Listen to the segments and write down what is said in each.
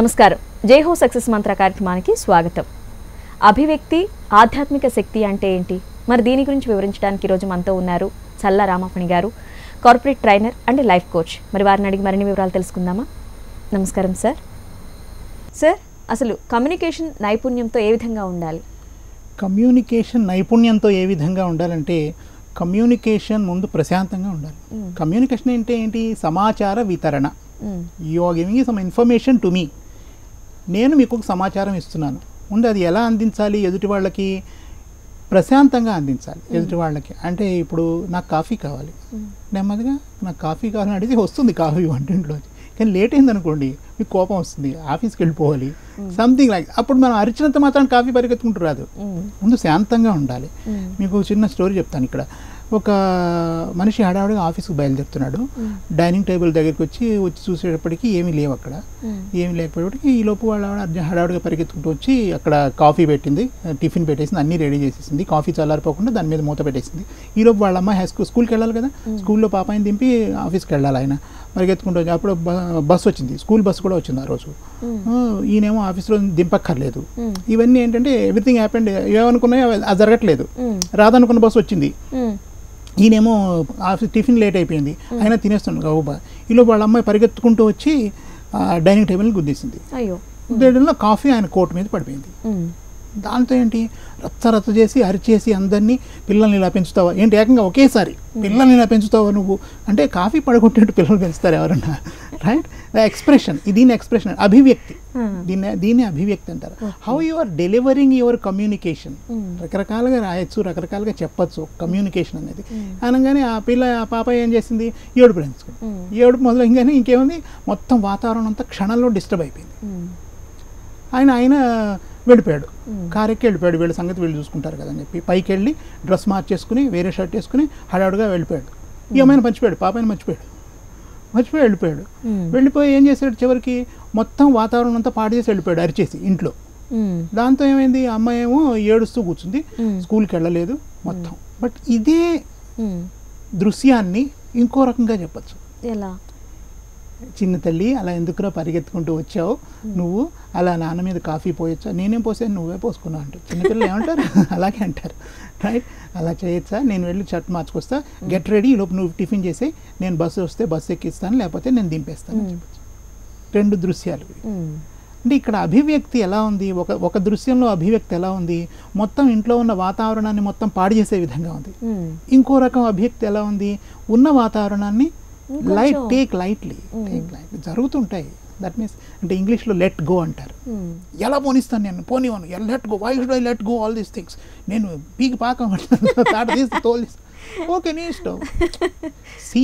నమస్కారం. జై హో సక్సెస్ మంత్ర కార్యక్రమానికి స్వాగతం. అభివ్యక్తి, ఆధ్యాత్మిక శక్తి అంటే ఏంటి? మరి దీని గురించి వివరించడానికి ఈరోజు మనతో ఉన్నారు చల్లా రామఫణి గారు, corporate trainer and life coach. మరి వారిని అడిగి మరిన్ని వివరాలు తెలుసుకుందామా? నమస్కారం సార్. సార్, అసలు కమ్యూనికేషన్ నైపుణ్యంతో ఏ విధంగా ఉండాలి? కమ్యూనికేషన్ నైపుణ్యంతో ఏ విధంగా ఉండాలంటే, కమ్యూనికేషన్ ముందు ప్రశాంతంగా ఉండాలి. కమ్యూనికేషన్ అంటే ఏంటి? సమాచార వితరణ. You are giving some information to me. నేను మీకు ఒక సమాచారం ఇస్తున్నాను. ముందు అది ఎలా అందించాలి? ఎదుటి వాళ్ళకి ప్రశాంతంగా అందించాలి. ఎదుటి వాళ్ళకి అంటే ఇప్పుడు నాకు కాఫీ కావాలి, నెమ్మదిగా నాకు కాఫీ కావాలని అడిగితే వస్తుంది కాఫీ వంటింట్లోకి. కానీ లేట్ అయిందనుకోండి, మీకు కోపం వస్తుంది, ఆఫీస్కి వెళ్ళిపోవాలి, సంథింగ్ లైక్. అప్పుడు మనం అరిచినంత మాత్రం కాఫీ పరిగెత్తుకుంటూ రాదు. ముందు శాంతంగా ఉండాలి. మీకు చిన్న స్టోరీ చెప్తాను. ఇక్కడ ఒక మనిషి హడావుడిగా ఆఫీస్కి బయలుదేరుతున్నాడు. డైనింగ్ టేబుల్ దగ్గరికి వచ్చి చూసేటప్పటికి ఏమీ లేవు అక్కడ. ఏమీ లేకపోయేప్పటికి ఈ లోపు వాళ్ళ హడావుడిగా పరిగెత్తుకుంటూ వచ్చి అక్కడ కాఫీ పెట్టింది, టిఫిన్ పెట్టేసింది, అన్నీ రెడీ చేసేసింది. కాఫీ చల్లారిపోకుండా దాని మీద మూత పెట్టేసింది. ఈ లోపు వాళ్ళ అమ్మాయి స్కూల్కి వెళ్ళాలి కదా, స్కూల్లో పాపాయిని దింపి ఆఫీస్కి వెళ్ళాలి ఆయన పరిగెత్తుకుంటూ వచ్చి. అప్పుడు బస్సు వచ్చింది, స్కూల్ బస్సు కూడా వచ్చింది ఆ రోజు. ఈయనేమో ఆఫీస్లో దింపక్కర్లేదు. ఇవన్నీ ఏంటంటే ఎవ్రీథింగ్ హ్యాపెండ్. ఏమనుకున్నాయో అది జరగట్లేదు. రాదనుకున్న బస్సు వచ్చింది, ఈయనేమో ఆఫీస్ టిఫిన్ లేట్ అయిపోయింది, అయినా తినేస్తున్నాడు గౌబా. ఈలో వాళ్ళ అమ్మాయి పరిగెత్తుకుంటూ వచ్చి డైనింగ్ టేబుల్ని గుద్దేసింది. గుద్దేయడంలో కాఫీ ఆయన కోట్ మీద పడిపోయింది. దాంతో ఏంటి, రచ్చ చేసి అరిచేసి అందరినీ, పిల్లల్ని ఇలా పెంచుతావా ఏంటి, ఏకంగా ఒకేసారి పిల్లల్ని ఇలా పెంచుతావా నువ్వు అంటే, కాఫీ పడగొట్టేట్టు పిల్లలు పెంచుతారు ఎవరన్నా? రైట్? ఎక్స్ప్రెషన్, దీని ఎక్స్ప్రెషన్, అభివ్యక్తి. దీన్ని అభివ్యక్తి అంటారు. How you are delivering your communication. రకరకాలుగా రాయొచ్చు, రకరకాలుగా చెప్పచ్చు కమ్యూనికేషన్ అనేది. అనగానే ఆ పాప ఏం చేసింది, ఏడుపు పెంచుకుంది. ఏడుపు మొదలైంగానే ఇంకేముంది, మొత్తం వాతావరణం అంతా క్షణంలో డిస్టర్బ్ అయిపోయింది. ఆయన వెళ్ళిపోయాడు, కారెక్కి వెళ్ళిపోయాడు. వీళ్ళ సంగతి వీళ్ళు చూసుకుంటారు కదని చెప్పి పైకి వెళ్ళి డ్రెస్ మార్చేసుకుని వేరే షర్ట్ వేసుకుని హడావుడిగా వెళ్ళిపోయాడు. ఈ అమ్మాయిని మర్చిపోయాడు, పాపాయిని మర్చిపోయి వెళ్ళిపోయాడు. వెళ్ళిపోయి ఏం చేశాడు, చివరికి మొత్తం వాతావరణం అంతా పాడు చేసి వెళ్ళిపోయాడు అరిచేసి ఇంట్లో. దాంతో ఏమైంది, అమ్మాయి ఏమో ఏడుస్తూ కూర్చుంది, స్కూల్కి వెళ్ళలేదు మొత్తం. బట్ ఇదే దృశ్యాన్ని ఇంకో రకంగా చెప్పచ్చు. ఎలా? చిన్న తల్లి, అలా ఎందుకురా పరిగెత్తుకుంటూ వచ్చావు, నువ్వు అలా నాన్న మీద కాఫీ పోయొచ్చా? నేనేం పోసాను, నువ్వే పోసుకున్నావు అంటారు చిన్నపిల్లలు. ఏమంటారు? అలాగే అంటారు. రైట్? అలా చేయొచ్చా? నేను వెళ్ళి షర్ట్ మార్చుకొస్తా, గెట్ రెడీ, ఈలోపు నువ్వు టిఫిన్ చేసి నేను బస్సు వస్తే బస్సు ఎక్కిస్తాను, లేకపోతే నేను దింపేస్తాను అని చెప్పచ్చు. రెండు దృశ్యాలు. అంటే ఇక్కడ అభివ్యక్తి ఎలా ఉంది, ఒక దృశ్యంలో అభివ్యక్తి ఎలా ఉంది, మొత్తం ఇంట్లో ఉన్న వాతావరణాన్ని మొత్తం పాడు చేసే విధంగా ఉంది. ఇంకో రకం అభివ్యక్తి ఎలా ఉంది, ఉన్న వాతావరణాన్ని టేక్ లైట్లీ జరుగుతుంటాయి. దట్ మీన్స్ అంటే ఇంగ్లీష్లో లెట్ గో అంటారు. ఎలా పోనిస్తాను నేను, పోనివ్వను, let go, why should I let go all these things, నేను పీకి పాకం తోలిస్తాను, ఓకే నీ ఇష్టం. See,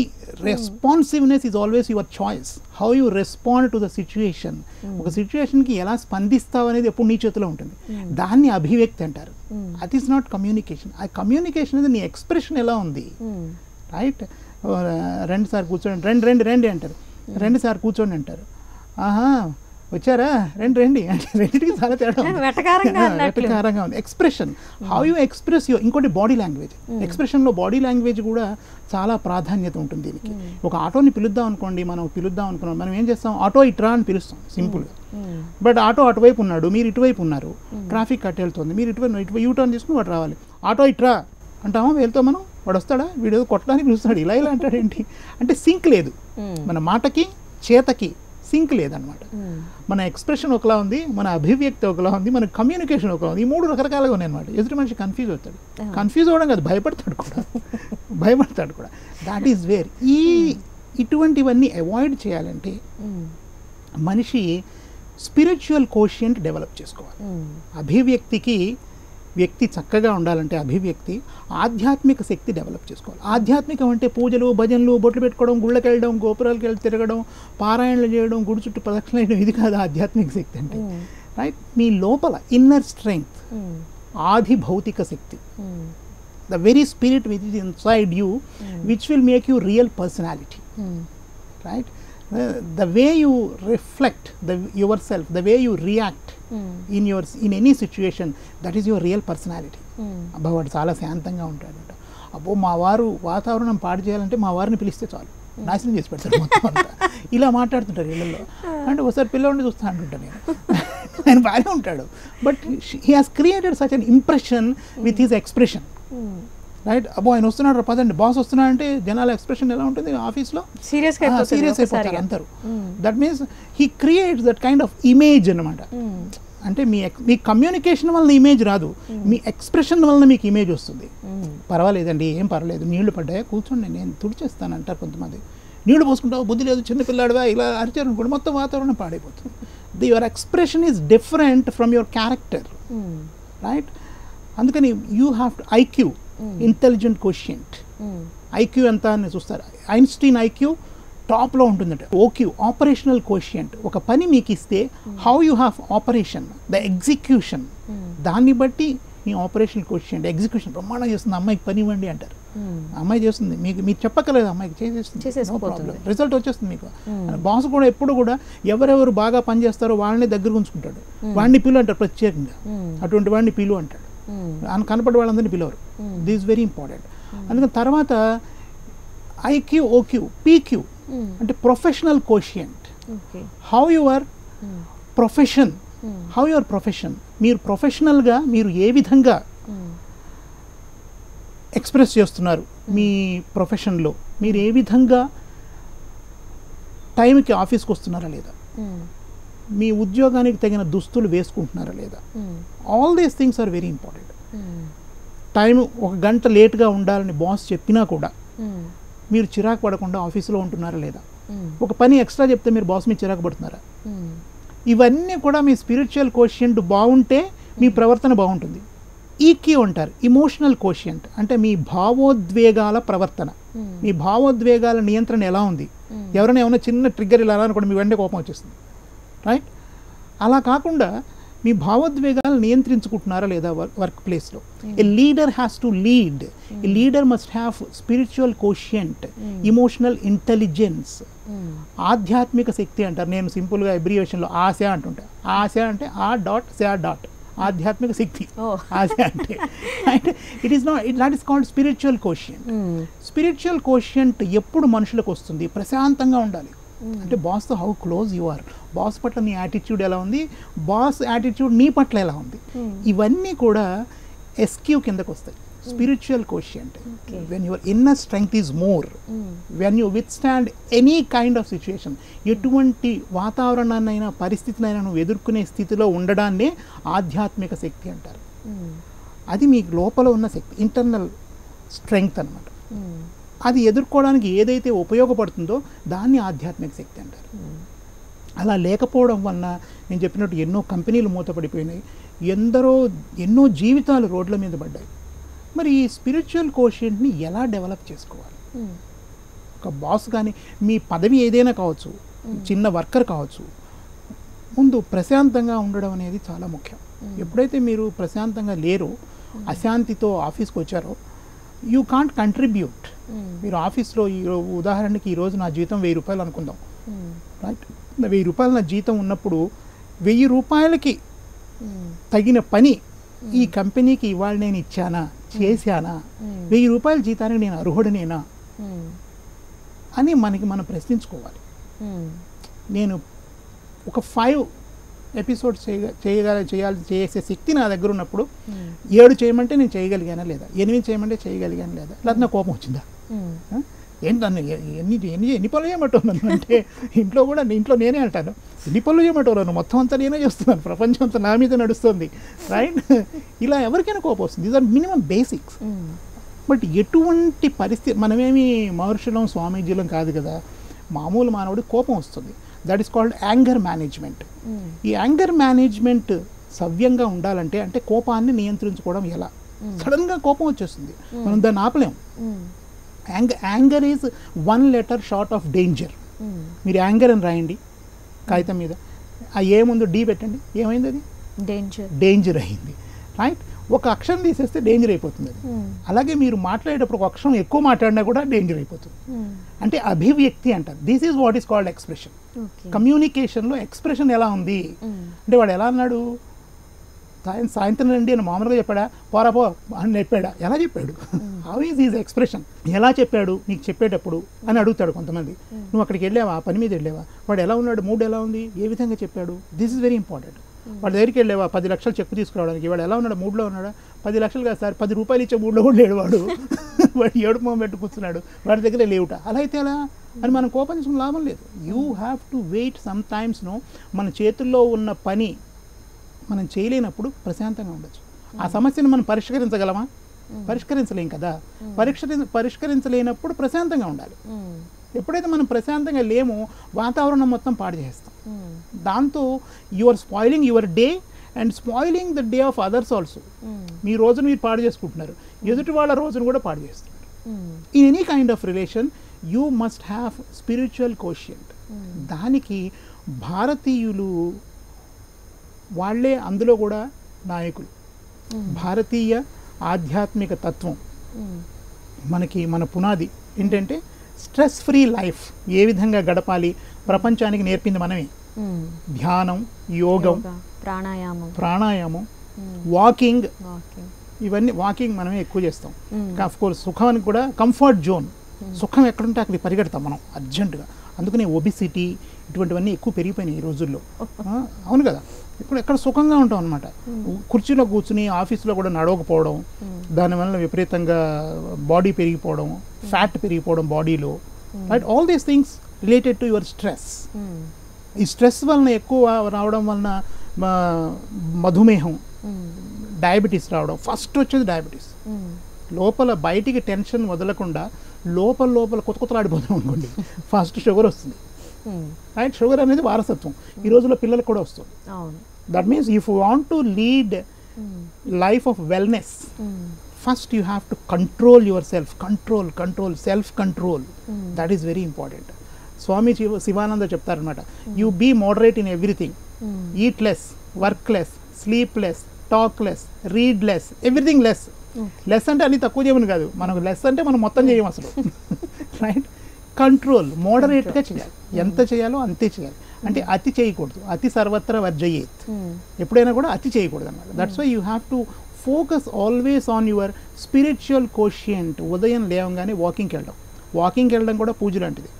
responsiveness is always your choice. How you respond to the situation. ఒక సిచ్యుయేషన్కి ఎలా స్పందిస్తావు అనేది ఎప్పుడు నీ చేతిలో ఉంటుంది. దాన్ని అభివ్యక్తి అంటారు. That is not communication. ఆ కమ్యూనికేషన్ అనేది నీ ఎక్స్ప్రెషన్ ఎలా ఉంది. రైట్? రెండు సార్లు కూర్చోండి, రండి అంటారు. రెండుసార్లు కూర్చోండి అంటారు. ఆహా వచ్చారా, రండి అంటే రెండింటికి చాలా తేడా వెటకారంగా ఉంది. Expression, how you express your. ఇంకోటి బాడీ లాంగ్వేజ్. ఎక్స్ప్రెషన్లో బాడీ లాంగ్వేజ్ కూడా చాలా ప్రాధాన్యత ఉంటుంది దీనికి. ఒక ఆటోని పిలుద్దాం అనుకోండి, మనం ఏం చేస్తాం, ఆటో ఇట్రా అని పిలుస్తాం సింపుల్గా. బట్ ఆటో అటువైపు ఉన్నాడు, మీరు ఇటువైపు ఉన్నారు, ట్రాఫిక్ కట్ వెళ్తుంది, మీరు ఇటువైపు యూ టర్న్ తీసుకుని వాడు రావాలి. ఆటో ఇట్రా అంటామా, వెళ్తాం మనం, వాడు వస్తాడా, వీడు కొట్టడానికి పిలుస్తాడు, ఇలా అంటాడేంటి అంటే సింక్ లేదు. మన మాటకి చేతకి సింక్ లేదనమాట. మన ఎక్స్ప్రెషన్ ఒకలా ఉంది, మన అభివ్యక్తి ఒకలా ఉంది, మన కమ్యూనికేషన్ ఒకలా ఉంది. ఈ మూడు రకరకాలుగా ఉన్నాయి అనమాట. ఎదుటి మనిషి కన్ఫ్యూజ్ అవుతాడు. కన్ఫ్యూజ్ అవ్వడం కాదు, భయపడతాడు కూడా. That is where. ఇటువంటివన్నీ అవాయిడ్ చేయాలంటే మనిషి స్పిరిచువల్ కోషియంట్ డెవలప్ చేసుకోవాలి. అభివ్యక్తికి, వ్యక్తి చక్కగా ఉండాలంటే అభివ్యక్తి, ఆధ్యాత్మిక శక్తి డెవలప్ చేసుకోవాలి. ఆధ్యాత్మికం అంటే పూజలు, భజనలు, బొట్లు పెట్టుకోవడం, గుళ్ళకి వెళ్ళడం, గోపురాలకు వెళ్ళి తిరగడం, పారాయణలు చేయడం, గుడి చుట్టూ ప్రదక్షిణ చేయడం, ఇది కాదు ఆధ్యాత్మిక శక్తి అంటే. రైట్? మీ లోపల ఇన్నర్ స్ట్రెంగ్త్, ఆది భౌతిక శక్తి, the very spirit which is inside you, which will make you real personality. Right? The way you reflect yourself, the way you react in any situation, that is your real personality. అబ్బా వాడు చాలా శాంతంగా ఉంటాడట, అబ్బో మా వారు వాతావరణం పాడు చేయాలంటే మా వారిని పిలిస్తే చాలు, నాశనం చేసి పెడతారు మొత్తం అంతా. ఇలా మాట్లాడుతుంటారు ఇళ్ళల్లో. అంటే ఒకసారి పిల్లవాడిని చూస్తా అంటుంటా నేను. ఆయన బాగానే ఉంటాడు, but he has created such an impression with his expression. Right, అబ్బో ఆయన వస్తున్నాడు పదండి, బాస్ వస్తున్నాడు అంటే జనాల ఎక్స్ప్రెషన్ ఎలా ఉంటుంది ఆఫీస్లో, సీరియస్ అయిపోతారు అందరూ. That means he creates that kind of image అనమాట. అంటే మీ కమ్యూనికేషన్ వలన ఇమేజ్ రాదు, మీ ఎక్స్ప్రెషన్ వలన మీకు ఇమేజ్ వస్తుంది. పర్వాలేదండి, ఏం పర్వాలేదు, నీళ్లు పడ్డాయా కూర్చోండి నేను తుడిచేస్తాను అంటారు కొంతమంది. నీళ్లు పోసుకుంటావు, బుద్ధి లేదు, చిన్నపిల్లాడువా, ఇలా అరిచారు అనుకోండి మొత్తం వాతావరణం పాడైపోతుంది. Your expression is different from your character, right? అందుకని you have to IQ, intelligent quotient. IQ ఎంత అని చూస్తారు, ఐన్స్టీన్ ఐక్యూ టాప్లో ఉంటుందంట. OQ, operational quotient. ఒక పని మీకు ఇస్తే how you have operation, the execution, దాన్ని బట్టి మీ ఆపరేషనల్ కోషియంట్. ఎగ్జిక్యూషన్ బ్రహ్మాండం చేస్తుంది, అమ్మాయికి పని ఇవ్వండి అంటారు, అమ్మాయి చేస్తుంది, మీరు చెప్పక్కర్లేదు, అమ్మాయికి చేసేస్తుంది, రిజల్ట్ వచ్చేస్తుంది మీకు. బాస్ కూడా ఎప్పుడు కూడా ఎవరెవరు బాగా పనిచేస్తారో వాళ్ళని దగ్గర ఉంచుకుంటాడు, వాడిని పిలు అంటారు ప్రత్యేకంగా, అటువంటి వాడిని పిలు అంటాడు, కనపడే వాళ్ళందరినీ పిలవరు. This very important. అందుకని తర్వాత ఐక్యూ, ఓక్యూ, పీక్యూ అంటే professional quotient. How your profession, how your profession, మీరు ప్రొఫెషనల్గా మీరు ఏ విధంగా ఎక్స్ప్రెస్ చేస్తున్నారు మీ ప్రొఫెషన్లో, మీరు ఏ విధంగా టైంకి ఆఫీస్కి వస్తున్నారా లేదా, మీ ఉద్యోగానికి తగిన దుస్తులు వేసుకుంటున్నారా లేదా, all these things are very important. Time 1 గంట లేట్గా ఉండాలని బాస్ చెప్పినా కూడా మీరు చిరాకు పడకుండా ఆఫీసులో ఉంటున్నారా లేదా, ఒక పని ఎక్స్ట్రా చెప్తే మీరు బాస్ మీద చిరాకు పడుతున్నారా, ఇవన్నీ కూడా మీ స్పిరిచువల్ కోషియంట్ బాగుంటే మీ ప్రవర్తన బాగుంటుంది. ఈక్యూ అంటారు, ఇమోషనల్ కోషియంట్, అంటే మీ భావోద్వేగాల ప్రవర్తన, మీ భావోద్వేగాల నియంత్రణ ఎలా ఉంది. ఎవరైనా ఏమైనా చిన్న ట్రిగ్గర్ ఇలా అనుకోండి మీ వెంటనే కోపం వచ్చేస్తుంది, రైట్? అలా కాకుండా మీ భావోద్వేగాలు నియంత్రించుకుంటున్నారా లేదా వర్క్ ప్లేస్లో. A leader has to lead, a leader must have spiritual quotient, emotional intelligence, ఆధ్యాత్మిక శక్తి అంటారు. నేను సింపుల్గా అబ్రివేషన్లో ఆశ అంటుంటా. ఆశ అంటే ఆ డాట్ శ డాట్, ఆధ్యాత్మిక శక్తి ఆశ అంటే. It is not, that is called spiritual quotient. Spiritual quotient ఎప్పుడు మనుషులకు వస్తుంది, ప్రశాంతంగా ఉండాలి. అంటే బాస్తో how close you are, boss పట్ల నీ యాటిట్యూడ్ ఎలా ఉంది, బాస్ యాటిట్యూడ్ నీ పట్ల ఎలా ఉంది, ఇవన్నీ కూడా ఎస్క్యూ కిందకు వస్తాయి. Spiritual quotient, when your inner strength is more, when you with stand any kind of situation, ఎటువంటి వాతావరణాన్నైనా పరిస్థితినైనా నువ్వు ఎదుర్కొనే స్థితిలో ఉండడాన్నే ఆధ్యాత్మిక శక్తి అంటారు. అది మీకు లోపల ఉన్న శక్తి, ఇంటర్నల్ స్ట్రెంగ్త్ అన్నమాట. అది ఎదుర్కోవడానికి ఏదైతే ఉపయోగపడుతుందో దాన్ని ఆధ్యాత్మిక శక్తి అంటారు. అలా లేకపోవడం వలన నేను చెప్పినట్టు ఎన్నో కంపెనీలు మూతపడిపోయినాయి, ఎన్నో జీవితాలు రోడ్ల మీద పడ్డాయి. మరి ఈ స్పిరిచువల్ కోషియంట్ని ఎలా డెవలప్ చేసుకోవాలి? ఒక బాస్ కానీ మీ పదవి ఏదైనా కావచ్చు, చిన్న వర్కర్ కావచ్చు, ముందు ప్రశాంతంగా ఉండడం అనేది చాలా ముఖ్యం. ఎప్పుడైతే మీరు ప్రశాంతంగా లేరో, అశాంతితో ఆఫీస్కి వచ్చారో, యూ కాంట్ కంట్రిబ్యూట్. మీరు ఆఫీస్లో ఉదాహరణకి ఈరోజు నా జీతం 1000 రూపాయలు అనుకుందాం, రైట్? 1000 రూపాయలు నా జీతం ఉన్నప్పుడు 1000 రూపాయలకి తగిన పని ఈ కంపెనీకి ఇవాళ నేను ఇచ్చానా, చేశానా, 1000 రూపాయల జీతానికి నేను అర్హుడనేనా అని మనం ప్రశ్నించుకోవాలి. నేను ఒక 5 ఎపిసోడ్స్ చేసే శక్తి నా దగ్గర ఉన్నప్పుడు 7 చేయమంటే నేను చేయగలిగానా లేదా, 8 చేయమంటే చేయగలిగాను లేదా, లేదా నా కోపం వచ్చిందా, ఏంటి నన్ను ఎన్ని పనులు చేయమంటావు నన్ను అంటే, ఇంట్లో నేనే అంటాను, ఎన్ని పనులు చేయమంటావు నన్ను, మొత్తం అంతా నేనే చేస్తున్నాను, ప్రపంచం అంతా నా మీద నడుస్తుంది, రైట్? ఇలా ఎవరికైనా కోపం వస్తుంది. These are minimum basics. But ఎటువంటి పరిస్థితి, మనమేమి మహర్షులం స్వామీజీలం కాదు కదా, మామూలు మానవుడికి కోపం వస్తుంది. That is called anger management. ఈ యాంగర్ మేనేజ్మెంట్ సవ్యంగా ఉండాలంటే, అంటే కోపాన్ని నియంత్రించుకోవడం ఎలా. సడన్గా కోపం వచ్చేస్తుంది, మనం దాన్ని ఆపలేం. Anger is 1 letter short of danger. మీరు యాంగర్ అని రాయండి కాగితం మీద, ఆ ఏముందో డీ పెట్టండి, ఏమైంది అది డేంజర్ అయింది, రైట్? ఒక అక్షరం తీసేస్తే డేంజర్ అయిపోతుంది అది. అలాగే మీరు మాట్లాడేటప్పుడు ఒక అక్షరం ఎక్కువ మాట్లాడినా కూడా డేంజర్ అయిపోతుంది. అంటే అభివ్యక్తి అంటారు. This is what is called expression. కమ్యూనికేషన్లో ఎక్స్ప్రెషన్ ఎలా ఉంది అంటే, వాడు ఎలా అన్నాడు, సాయంత్రం రండి అని మామూలుగా చెప్పాడా, పోరా పో అని చెప్పాడా, ఎలా చెప్పాడు, హౌ ఈజ్ ఈజ్ ఎక్స్ప్రెషన్, ఎలా చెప్పాడు నీకు చెప్పేటప్పుడు అని అడుగుతాడు కొంతమంది. నువ్వు అక్కడికి వెళ్ళావా, పని మీద వెళ్ళావా, వాడు ఎలా ఉన్నాడు, మూడ్ ఎలా ఉంది, ఏ విధంగా చెప్పాడు, దిస్ ఇస్ వెరీ ఇంపార్టెంట్. వాడి దగ్గరికి వెళ్ళావా 10 లక్షలు చెక్కు తీసుకురావడానికి, వాడు ఎలా ఉన్నాడు, మూడ్లో ఉన్నాడా, 10 లక్షలు కాదు సార్ 10 రూపాయలు ఇచ్చే మూడ్లో కూడా లేడు వాడు, వాడు ఏడుపు మొహం పెట్టు కూర్చున్నాడు, వాడి దగ్గర లేవుట, అలా అయితే ఎలా అని మనం కోపించుకుని లాభం లేదు. You have to wait sometimes. మన చేతుల్లో ఉన్న పని మనం చేయలేనప్పుడు ప్రశాంతంగా ఉండొచ్చు. ఆ సమస్యను మనం పరిష్కరించగలమా, పరిష్కరించలేం కదా. పరిష్కరించలేనప్పుడు ప్రశాంతంగా ఉండాలి. ఎప్పుడైతే మనం ప్రశాంతంగా లేమో వాతావరణం మొత్తం పాడు చేస్తాం. దాంతో you are spoiling your day and spoiling the day of others also. మీ రోజును మీరు పాడు చేసుకుంటున్నారు, ఎదుటి వాళ్ళ రోజును కూడా పాడు చేస్తున్నారు. In any kind of relation you must have spiritual quotient. దానికి భారతీయులు వాళ్ళే అందులో కూడా నాయకులు. భారతీయ ఆధ్యాత్మిక తత్వం మనకి మన పునాది ఏంటంటే స్ట్రెస్ ఫ్రీ లైఫ్ ఏ విధంగా గడపాలి ప్రపంచానికి నేర్పింది మనమే. ధ్యానం, యోగం, ప్రాణాయామం, వాకింగ్, ఇవన్నీ వాకింగ్ మనమే ఎక్కువ చేస్తాం. ఆఫ్ కోర్స్ సుఖానికి కూడా కంఫర్ట్ జోన్, సుఖం ఎక్కడుంటే అక్కడికి పరిగెడతాం మనం అర్జెంటుగా. అందుకనే ఒబిసిటీ ఇటువంటివన్నీ ఎక్కువ పెరిగిపోయినాయి ఈ రోజుల్లో. అవును కదా, ఇప్పుడు ఎక్కడ సుఖంగా ఉంటాం అనమాట. కుర్చీలో కూర్చుని ఆఫీస్లో కూడా నడవకపోవడం, దానివల్ల విపరీతంగా బాడీ పెరిగిపోవడం, ఫ్యాట్ పెరిగిపోవడం బాడీలో, right, all these things related to your stress. ఈ స్ట్రెస్ వలన ఎక్కువ రావడం వలన మధుమేహం, డయాబెటీస్ రావడం. ఫస్ట్ వచ్చేది డయాబెటీస్. లోపల బయటికి టెన్షన్ వదలకుండా లోపల కొత్తలాడిపోతాం అనుకోండి, ఫస్ట్ షుగర్ వస్తుంది. రైట్, షుగర్ అనేది వారసత్వం. ఈ రోజుల్లో పిల్లలకు కూడా వస్తుంది. That means if you want to lead life of wellness, first you have to control your self. Control self control, that is very important. Swami Sivananda చెప్తారనమాట, you be moderate in everything, eat less, work less, sleep less, talk less, read less, everything less. Less అంటే అన్ని తక్కువ చేయమని కాదు, మనకు less అంటే మనం మొత్తం చేయం అసలు. రైట్, కంట్రోల్, మోడరేట్గా చేయాలి, ఎంత చేయాలో అంతే చేయాలి. అంటే అతి చేయకూడదు, అతి సర్వత్ర వర్జయేత్, ఎప్పుడైనా కూడా అతి చేయకూడదు అనమాట. That's why you have to focus always on your spiritual quotient. ఉదయం లేవగానే వాకింగ్కి వెళ్ళడం కూడా పూజ లాంటిది.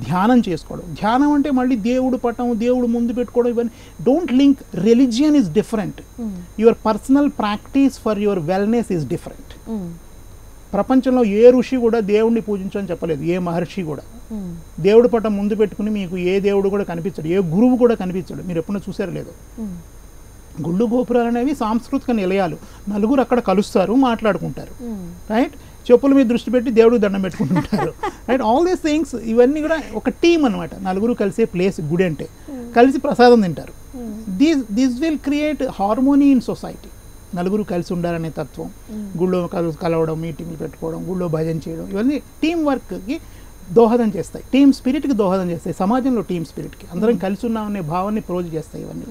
ధ్యానం చేసుకోవడం, ధ్యానం అంటే మళ్ళీ దేవుడు పటం, దేవుడు ముందు పెట్టుకోవడం, ఇవన్నీ don't link. Religion is different, your personal practice for your wellness is different. ప్రపంచంలో ఏ ఋషి కూడా దేవుడిని పూజించని చెప్పలేదు, ఏ మహర్షి కూడా. దేవుడు పటం ముందు పెట్టుకుని మీకు ఏ దేవుడు కూడా కనిపించడు, ఏ గురువు కూడా కనిపించడు. మీరు ఎప్పుడైనా చూసారో లేదో. గుళ్ళు గోపురాలు అనేవి సాంస్కృతిక నిలయాలు. నలుగురు అక్కడ కలుస్తారు, మాట్లాడుకుంటారు. రైట్, చెప్పుల మీద దృష్టి పెట్టి దేవుడికి దండం పెట్టుకుంటుంటారు. రైట్, ఆల్ దీస్ థింగ్స్ ఇవన్నీ కూడా ఒక టీమ్ అనమాట. నలుగురు కలిసే ప్లేస్ గుడి అంటే, కలిసి ప్రసాదం తింటారు. This will create harmony in society. నలుగురు కలిసి ఉండాలనే తత్వం, గుళ్ళో కలవడం, మీటింగ్లు పెట్టుకోవడం, గుళ్ళో భజన చేయడం, ఇవన్నీ టీం వర్క్కి దోహదం చేస్తాయి, టీమ్ స్పిరిట్కి దోహదం చేస్తాయి. సమాజంలో టీమ్ స్పిరిట్కి అందరం కలిసి ఉన్నామనే భావాన్ని ప్రోజు చేస్తాయి ఇవన్నీ.